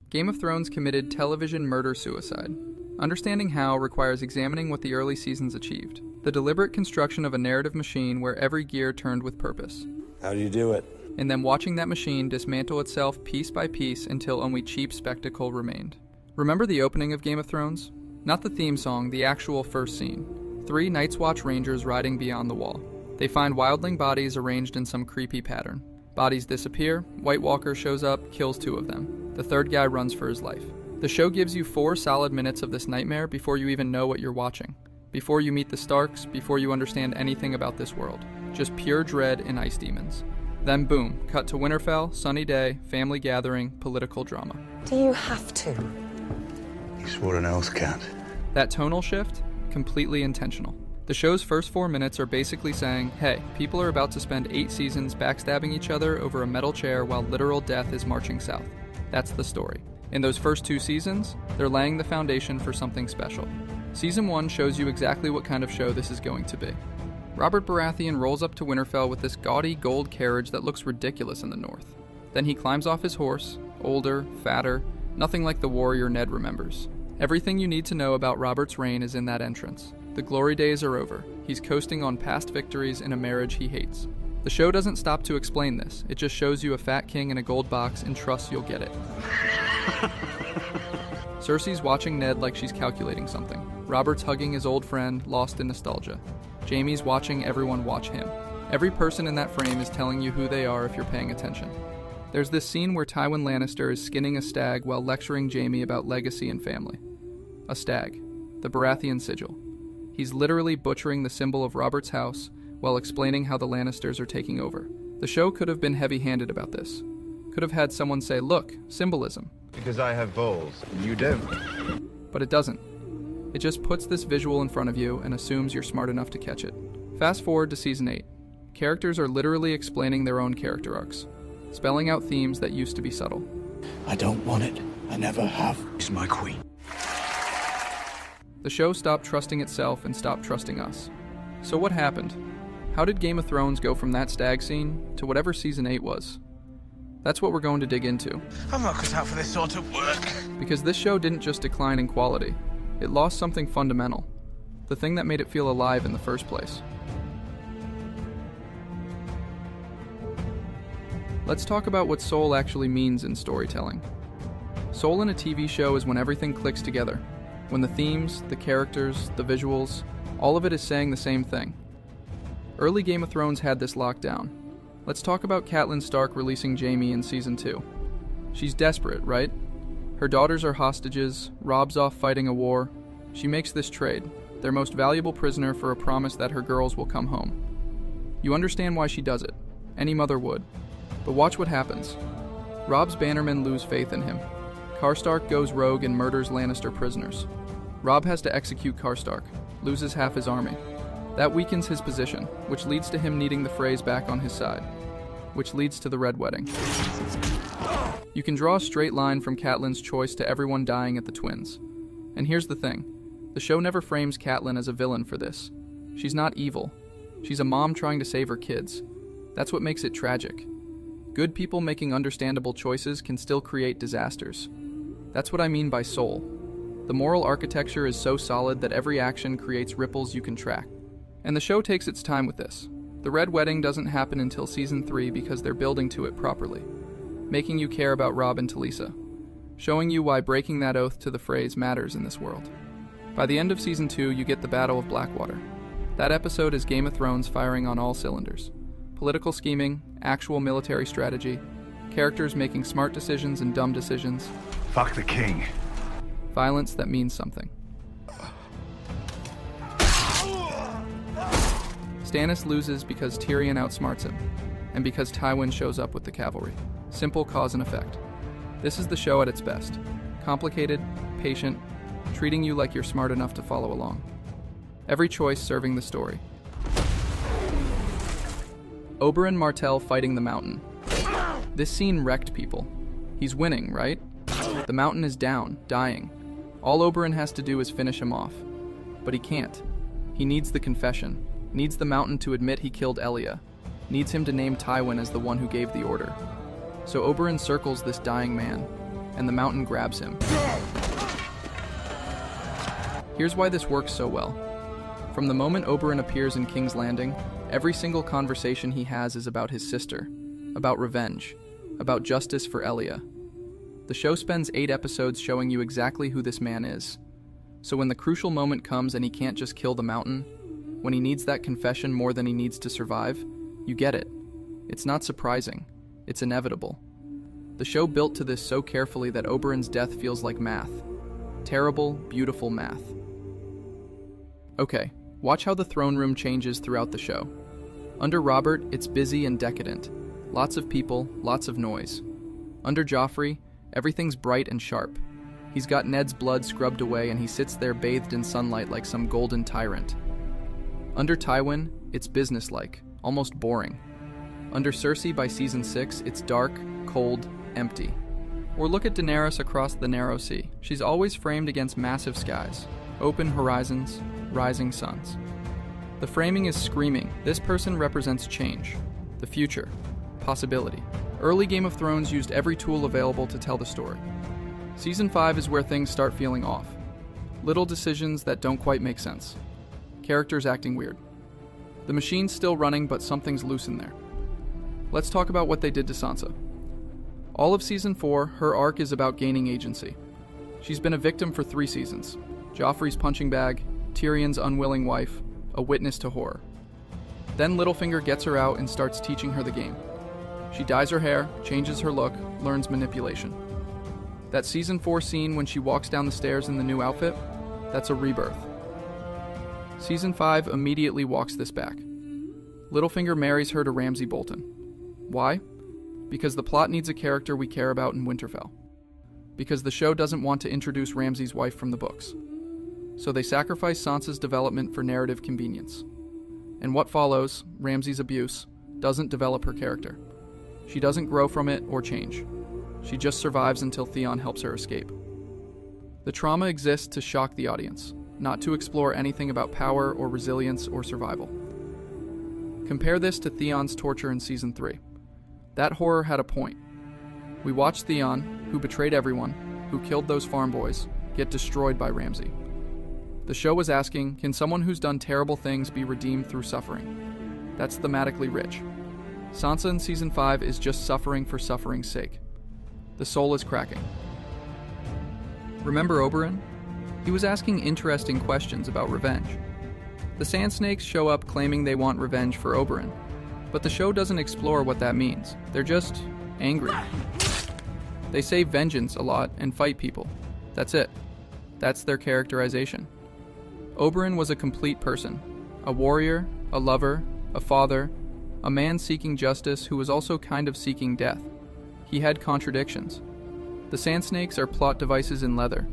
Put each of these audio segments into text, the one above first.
Game of Thrones committed television murder-suicide. Understanding how requires examining what the early seasons achieved. The deliberate construction of a narrative machine where every gear turned with purpose. How do you do it? And then watching that machine dismantle itself piece by piece until only cheap spectacle remained. Remember the opening of Game of Thrones? Not the theme song, the actual first scene. 3 Night's Watch Rangers riding beyond the wall. They find wildling bodies arranged in some creepy pattern. Bodies disappear, White Walker shows up, kills 2 of them. The 3rd guy runs for his life. The show gives you 4 solid minutes of this nightmare before you even know what you're watching. Before you meet the Starks, before you understand anything about this world. Just pure dread and ice demons. Then boom, cut to Winterfell, sunny day, family gathering, political drama. Do you have to? You swore an oath can't. That tonal shift, completely intentional. The show's first 4 minutes are basically saying, hey, people are about to spend 8 seasons backstabbing each other over a metal chair while literal death is marching south. That's the story. In those first 2 seasons, they're laying the foundation for something special. Season 1 shows you exactly what kind of show this is going to be. Robert Baratheon rolls up to Winterfell with this gaudy gold carriage that looks ridiculous in the north. Then he climbs off his horse, older, fatter, nothing like the warrior Ned remembers. Everything you need to know about Robert's reign is in that entrance. The glory days are over. He's coasting on past victories in a marriage he hates. The show doesn't stop to explain this. It just shows you a fat king in a gold box and trusts you'll get it. Cersei's watching Ned like she's calculating something. Robert's hugging his old friend, lost in nostalgia. Jaime's watching everyone watch him. Every person in that frame is telling you who they are if you're paying attention. There's this scene where Tywin Lannister is skinning a stag while lecturing Jaime about legacy and family. A stag. The Baratheon sigil. He's literally butchering the symbol of Robert's house while explaining how the Lannisters are taking over. The show could have been heavy-handed about this. Could have had someone say, look, symbolism. Because I have balls, and you don't. But it doesn't. It just puts this visual in front of you and assumes you're smart enough to catch it. Fast forward to Season 8. Characters are literally explaining their own character arcs, spelling out themes that used to be subtle. I don't want it. I never have. She's my queen. The show stopped trusting itself and stopped trusting us. So what happened? How did Game of Thrones go from that stag scene to whatever Season 8 was? That's what we're going to dig into. I'm not cut out for this sort of work. Because this show didn't just decline in quality. It lost something fundamental. The thing that made it feel alive in the first place. Let's talk about what soul actually means in storytelling. Soul in a TV show is when everything clicks together. When the themes, the characters, the visuals, all of it is saying the same thing. Early Game of Thrones had this locked down. Let's talk about Catelyn Stark releasing Jaime in Season 2. She's desperate, right? Her daughters are hostages, Robb's off fighting a war. She makes this trade, their most valuable prisoner for a promise that her girls will come home. You understand why she does it. Any mother would. But watch what happens. Robb's bannermen lose faith in him. Karstark goes rogue and murders Lannister prisoners. Robb has to execute Karstark, loses half his army. That weakens his position, which leads to him needing the Freys back on his side, which leads to the Red Wedding. You can draw a straight line from Catelyn's choice to everyone dying at the Twins. And here's the thing. The show never frames Catelyn as a villain for this. She's not evil. She's a mom trying to save her kids. That's what makes it tragic. Good people making understandable choices can still create disasters. That's what I mean by soul. The moral architecture is so solid that every action creates ripples you can track. And the show takes its time with this. The Red Wedding doesn't happen until Season 3 because they're building to it properly, making you care about Robb and Talisa, showing you why breaking that oath to the Freys matters in this world. By the end of Season 2, you get the Battle of Blackwater. That episode is Game of Thrones firing on all cylinders. Political scheming, actual military strategy, characters making smart decisions and dumb decisions. Fuck the king. Violence that means something. Stannis loses because Tyrion outsmarts him, and because Tywin shows up with the cavalry. Simple cause and effect. This is the show at its best. Complicated, patient, treating you like you're smart enough to follow along. Every choice serving the story. Oberyn Martell fighting the Mountain. This scene wrecked people. He's winning, right? The Mountain is down, dying. All Oberyn has to do is finish him off. But he can't. He needs the confession. Needs the Mountain to admit he killed Elia. Needs him to name Tywin as the one who gave the order. So Oberyn circles this dying man. and the mountain grabs him. Here's why this works so well. From the moment Oberyn appears in King's Landing, every single conversation he has is about his sister, about revenge, about justice for Elia. The show spends 8 episodes showing you exactly who this man is. So when the crucial moment comes and he can't just kill the mountain, when he needs that confession more than he needs to survive, you get it. It's not surprising. It's inevitable. The show built to this so carefully that Oberyn's death feels like math. Terrible, beautiful math. Okay, watch how the throne room changes throughout the show. Under Robert, it's busy and decadent. Lots of people, lots of noise. Under Joffrey, everything's bright and sharp. He's got Ned's blood scrubbed away and he sits there bathed in sunlight like some golden tyrant. Under Tywin, it's businesslike, almost boring. Under Cersei by season 6, it's dark, cold, empty. Or look at Daenerys across the narrow sea. She's always framed against massive skies, open horizons, rising suns. The framing is screaming. This person represents change, the future, possibility. Early Game of Thrones used every tool available to tell the story. Season 5 is where things start feeling off. Little decisions that don't quite make sense. Characters acting weird. The machine's still running, but something's loose in there. Let's talk about what they did to Sansa. All of Season 4, her arc is about gaining agency. She's been a victim for 3 seasons. Joffrey's punching bag, Tyrion's unwilling wife, a witness to horror. Then Littlefinger gets her out and starts teaching her the game. She dyes her hair, changes her look, learns manipulation. That Season 4 scene when she walks down the stairs in the new outfit, that's a rebirth. Season 5 immediately walks this back. Littlefinger marries her to Ramsay Bolton. Why? Because the plot needs a character we care about in Winterfell. Because the show doesn't want to introduce Ramsay's wife from the books. So they sacrifice Sansa's development for narrative convenience. And what follows, Ramsay's abuse, doesn't develop her character. She doesn't grow from it or change. She just survives until Theon helps her escape. The trauma exists to shock the audience, not to explore anything about power or resilience or survival. Compare this to Theon's torture in Season 3. That horror had a point. We watched Theon, who betrayed everyone, who killed those farm boys, get destroyed by Ramsay. The show was asking, can someone who's done terrible things be redeemed through suffering? That's thematically rich. Sansa in Season 5 is just suffering for suffering's sake. The soul is cracking. Remember Oberyn? He was asking interesting questions about revenge. The Sand Snakes show up claiming they want revenge for Oberyn, but the show doesn't explore what that means. They're just angry. They say vengeance a lot and fight people. That's it. That's their characterization. Oberyn was a complete person. A warrior, a lover, a father, a man seeking justice who was also kind of seeking death. He had contradictions. The Sand Snakes are plot devices in leather.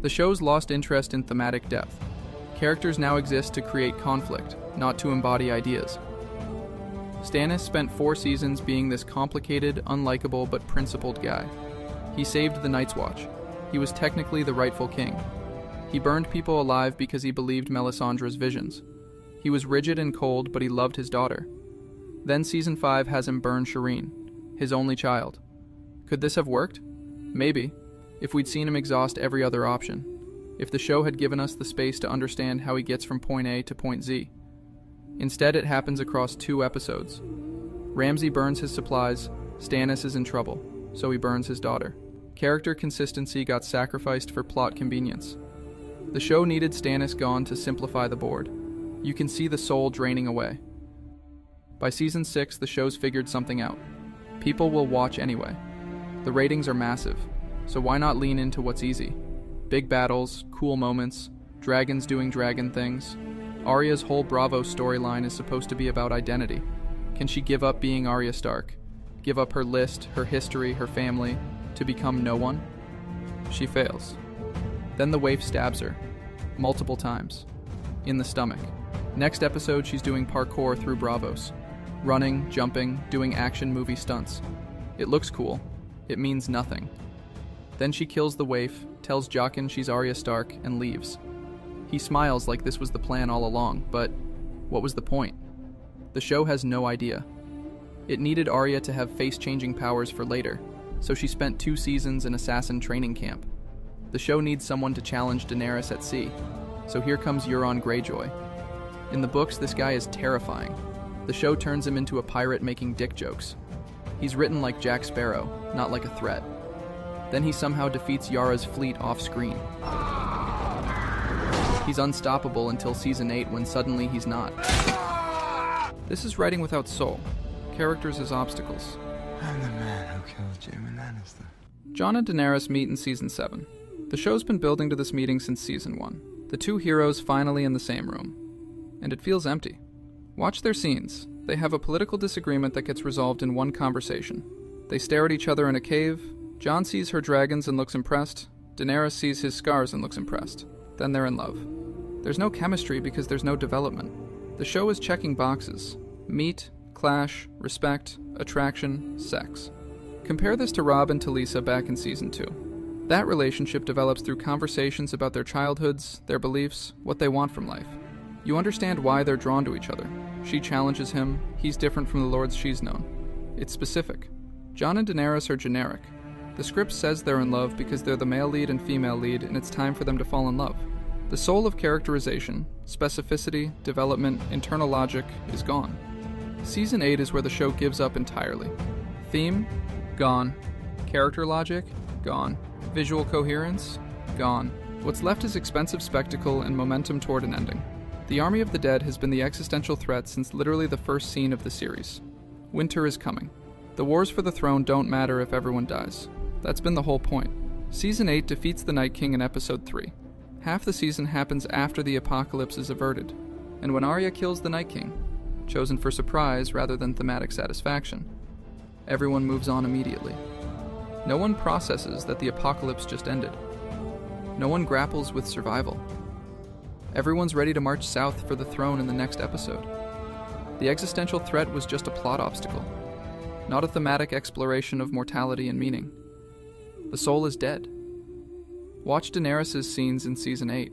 The show's lost interest in thematic depth. Characters now exist to create conflict, not to embody ideas. Stannis spent 4 seasons being this complicated, unlikable, but principled guy. He saved the Night's Watch. He was technically the rightful king. He burned people alive because he believed Melisandre's visions. He was rigid and cold, but he loved his daughter. Then Season 5 has him burn Shireen, his only child. Could this have worked? Maybe, if we'd seen him exhaust every other option. If the show had given us the space to understand how he gets from point A to point Z. Instead, it happens across 2 episodes. Ramsay burns his supplies, Stannis is in trouble, so he burns his daughter. Character consistency got sacrificed for plot convenience. The show needed Stannis gone to simplify the board. You can see the soul draining away. By Season 6, the show's figured something out. People will watch anyway. The ratings are massive, so why not lean into what's easy? Big battles, cool moments, dragons doing dragon things. Arya's whole Bravo storyline is supposed to be about identity. Can she give up being Arya Stark? Give up her list, her history, her family, to become no one? She fails. Then the waif stabs her, multiple times, in the stomach. Next episode, she's doing parkour through Bravos. Running, jumping, doing action movie stunts. It looks cool. It means nothing. Then she kills the waif, tells Jaqen she's Arya Stark, and leaves. He smiles like this was the plan all along, but what was the point? The show has no idea. It needed Arya to have face-changing powers for later, so she spent 2 seasons in assassin training camp. The show needs someone to challenge Daenerys at sea, so here comes Euron Greyjoy. In the books, this guy is terrifying. The show turns him into a pirate making dick jokes. He's written like Jack Sparrow, not like a threat. Then he somehow defeats Yara's fleet off-screen. He's unstoppable until Season 8 when suddenly he's not. This is writing without soul. Characters as obstacles. I'm the man who killed Jaime Lannister. Jon and Daenerys meet in Season 7. The show's been building to this meeting since Season 1. The two heroes finally in the same room. And it feels empty. Watch their scenes. They have a political disagreement that gets resolved in one conversation. They stare at each other in a cave. Jon sees her dragons and looks impressed. Daenerys sees his scars and looks impressed. Then they're in love. There's no chemistry because there's no development. The show is checking boxes. Meet, clash, respect, attraction, sex. Compare this to Robb and Talisa back in Season 2. That relationship develops through conversations about their childhoods, their beliefs, what they want from life. You understand why they're drawn to each other. She challenges him, he's different from the lords she's known. It's specific. Jon and Daenerys are generic. The script says they're in love because they're the male lead and female lead, and it's time for them to fall in love. The soul of characterization, specificity, development, internal logic is gone. Season 8 is where the show gives up entirely. Theme? Gone. Character logic? Gone. Visual coherence? Gone. What's left is expensive spectacle and momentum toward an ending. The Army of the Dead has been the existential threat since literally the first scene of the series. Winter is coming. The wars for the throne don't matter if everyone dies. That's been the whole point. Season 8 defeats the Night King in Episode 3. Half the season happens after the apocalypse is averted, and when Arya kills the Night King, chosen for surprise rather than thematic satisfaction, everyone moves on immediately. No one processes that the apocalypse just ended. No one grapples with survival. Everyone's ready to march south for the throne in the next episode. The existential threat was just a plot obstacle, not a thematic exploration of mortality and meaning. The soul is dead. Watch Daenerys' scenes in Season 8.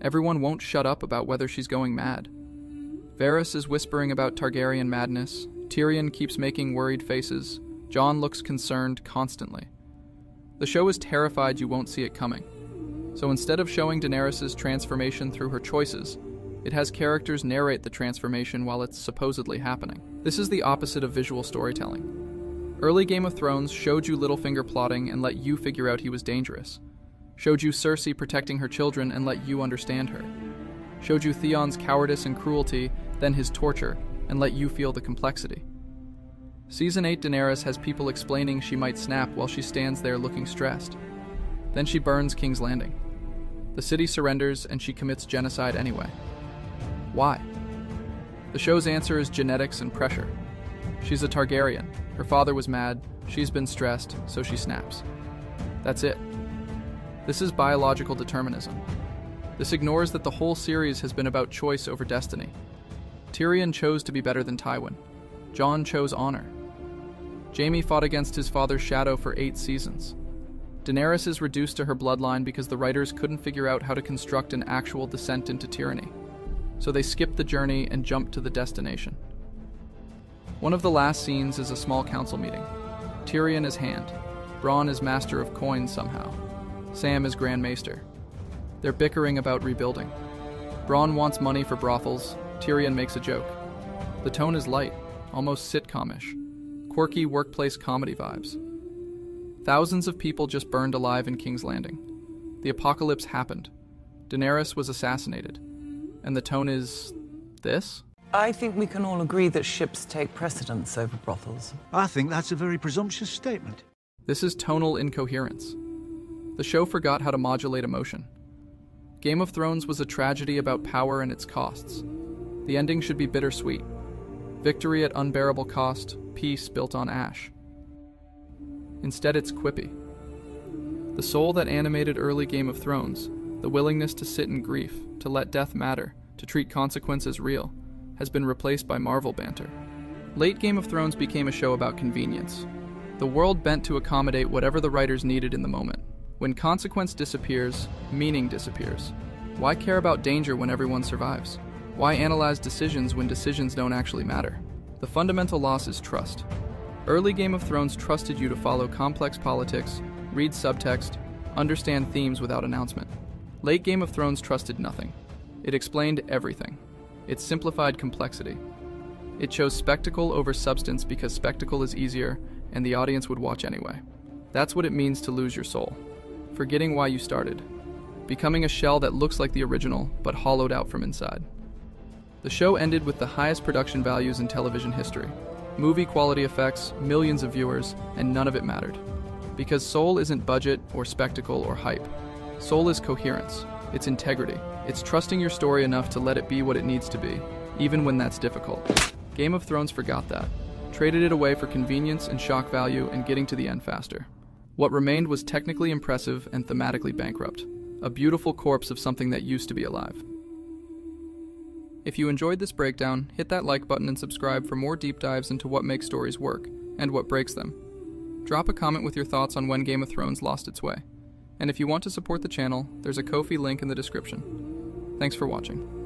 Everyone won't shut up about whether she's going mad. Varys is whispering about Targaryen madness. Tyrion keeps making worried faces. Jon looks concerned constantly. The show is terrified you won't see it coming. So instead of showing Daenerys' transformation through her choices, it has characters narrate the transformation while it's supposedly happening. This is the opposite of visual storytelling. Early Game of Thrones showed you Littlefinger plotting and let you figure out he was dangerous. Showed you Cersei protecting her children and let you understand her. Showed you Theon's cowardice and cruelty, then his torture, and let you feel the complexity. Season 8 Daenerys has people explaining she might snap while she stands there looking stressed. Then she burns King's Landing. The city surrenders and she commits genocide anyway. Why? The show's answer is genetics and pressure. She's a Targaryen. Her father was mad, she's been stressed, so she snaps. That's it. This is biological determinism. This ignores that the whole series has been about choice over destiny. Tyrion chose to be better than Tywin. Jon chose honor. Jaime fought against his father's shadow for 8 seasons. Daenerys is reduced to her bloodline because the writers couldn't figure out how to construct an actual descent into tyranny. So they skipped the journey and jumped to the destination. One of the last scenes is a small council meeting. Tyrion is Hand. Bronn is Master of Coins somehow. Sam is Grand Maester. They're bickering about rebuilding. Bronn wants money for brothels. Tyrion makes a joke. The tone is light, almost sitcom-ish. Quirky workplace comedy vibes. Thousands of people just burned alive in King's Landing. The apocalypse happened. Daenerys was assassinated. And the tone is... this? I think we can all agree that ships take precedence over brothels. I think that's a very presumptuous statement. This is tonal incoherence. The show forgot how to modulate emotion. Game of Thrones was a tragedy about power and its costs. The ending should be bittersweet. Victory at unbearable cost, peace built on ash. Instead, it's quippy. The soul that animated early Game of Thrones, the willingness to sit in grief, to let death matter, to treat consequence as real, has been replaced by Marvel banter. Late Game of Thrones became a show about convenience. The world bent to accommodate whatever the writers needed in the moment. When consequence disappears, meaning disappears. Why care about danger when everyone survives? Why analyze decisions when decisions don't actually matter? The fundamental loss is trust. Early Game of Thrones trusted you to follow complex politics, read subtext, understand themes without announcement. Late Game of Thrones trusted nothing. It explained everything. It simplified complexity. It chose spectacle over substance because spectacle is easier and the audience would watch anyway. That's what it means to lose your soul. Forgetting why you started. Becoming a shell that looks like the original, but hollowed out from inside. The show ended with the highest production values in television history. Movie quality effects, millions of viewers, and none of it mattered. Because Soul isn't budget or spectacle or hype. Soul is coherence. It's integrity. It's trusting your story enough to let it be what it needs to be, even when that's difficult. Game of Thrones forgot that. Traded it away for convenience and shock value and getting to the end faster. What remained was technically impressive and thematically bankrupt. A beautiful corpse of something that used to be alive. If you enjoyed this breakdown, hit that like button and subscribe for more deep dives into what makes stories work, and what breaks them. Drop a comment with your thoughts on when Game of Thrones lost its way. And if you want to support the channel, there's a Ko-fi link in the description. Thanks for watching.